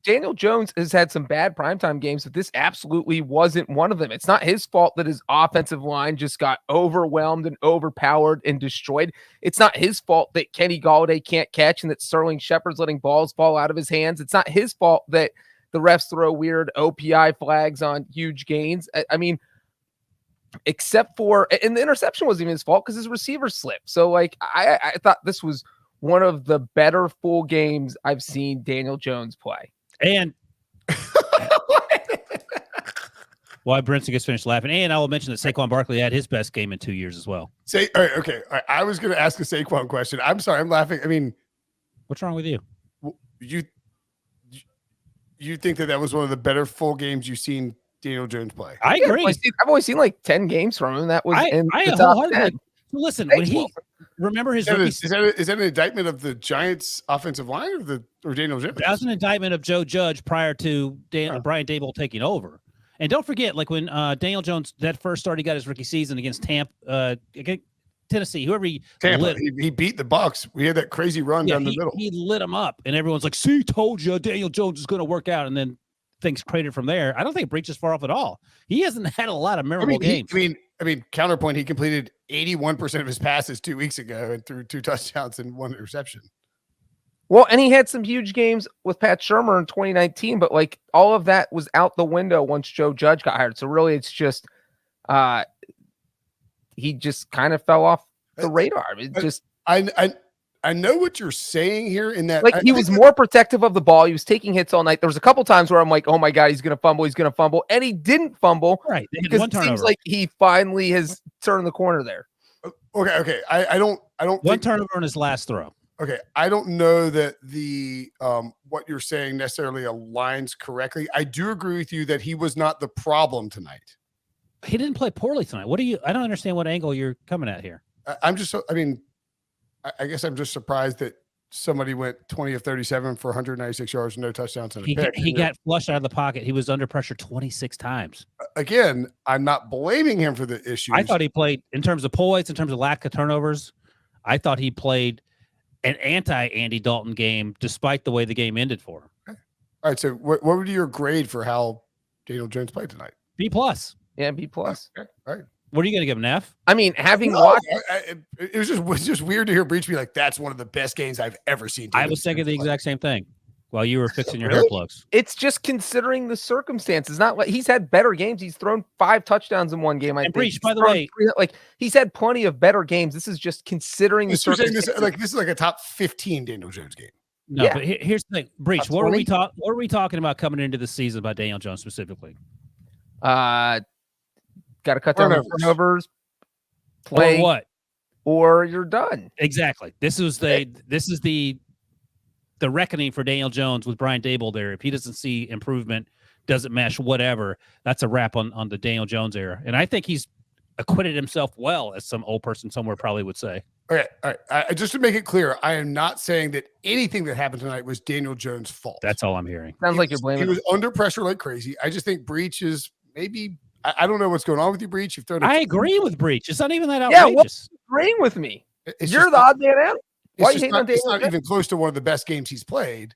Daniel Jones has had some bad primetime games, but this absolutely wasn't one of them. It's not his fault that his offensive line just got overwhelmed and overpowered and destroyed. It's not his fault that Kenny Golladay can't catch and that Sterling Shepard's letting balls fall out of his hands. It's not his fault that the refs throw weird OPI flags on huge gains. I mean, except for, and the interception wasn't even his fault because his receiver slipped. So, like, I thought this was one of the better full games I've seen Daniel Jones play. And why Brinson gets finished laughing. And I will mention that Saquon Barkley had his best game in 2 years as well. All right, I was going to ask a Saquon question. I'm sorry, I'm laughing. I mean, what's wrong with you? You think that was one of the better full games you've seen Daniel Jones play? I agree. I've only seen like 10 games from him. That was in the top 10. Listen, when he remember his is that an indictment of the Giants' offensive line or Daniel Jones? That was an indictment of Joe Judge prior to Brian Daboll taking over. And don't forget, like when Daniel Jones that first start, he got his rookie season against Tennessee, whoever he beat the Bucs. We had that crazy run down the middle. He lit them up, and everyone's like, "See, told you, Daniel Jones is going to work out." And then things cratered from there. I don't think Breech is far off at all. He hasn't had a lot of memorable games. I mean, counterpoint, he completed 81% of his passes 2 weeks ago and threw 2 touchdowns and 1 interception. Well, and he had some huge games with Pat Shurmur in 2019, but like all of that was out the window once Joe Judge got hired. So really, it's just he just kind of fell off the radar. I know what you're saying here in that, like, he was more protective of the ball. He was taking hits all night. There was a couple times where I'm like, oh my God, he's going to fumble. And he didn't fumble. Right. Because it seems like he finally has turned the corner there. Okay. I don't one turnover on his last throw. Okay. I don't know that the, what you're saying necessarily aligns correctly. I do agree with you that he was not the problem tonight. He didn't play poorly tonight. I don't understand what angle you're coming at here. I guess I'm just surprised that somebody went 20 of 37 for 196 yards and no touchdowns and a pick. He got flushed out of the pocket. He was under pressure 26 times. Again, I'm not blaming him for the issues. I thought he played, in terms of poise, in terms of lack of turnovers, I thought he played an anti-Andy Dalton game despite the way the game ended for him. Okay. All right, so what would be your grade for how Daniel Jones played tonight? B+. Yeah, B+. Okay. All right. What are you going to give an F? I mean, having watched, it was just weird to hear Breech be like, "That's one of the best games I've ever seen." I was thinking the exact same thing while you were fixing your hair plugs. It's just considering the circumstances. Not like he's had better games. He's thrown 5 touchdowns in one game. I think. Breech, by the way, like he's had plenty of better games. This is just considering the circumstances. This is like a top 15 Daniel Jones game. No, yeah. But here's the thing, Breech. What are we talking about coming into the season about Daniel Jones specifically? Got to cut down the turnovers. Play or what? Or you're done. Exactly. This is the reckoning for Daniel Jones with Brian Daboll there. If he doesn't see improvement, doesn't mesh, whatever, that's a wrap on the Daniel Jones era. And I think he's acquitted himself well, as some old person somewhere probably would say. Okay. All right. Just to make it clear, I am not saying that anything that happened tonight was Daniel Jones' fault. That's all I'm hearing. Sounds like you're blaming him. He was under pressure like crazy. I just think Breech is maybe... I don't know what's going on with you, Breech. I agree with Breech. It's not even that outrageous. Yeah, what's agreeing with me? You're the odd man out. Why are you hating on Daniel? It's not even close to one of the best games he's played.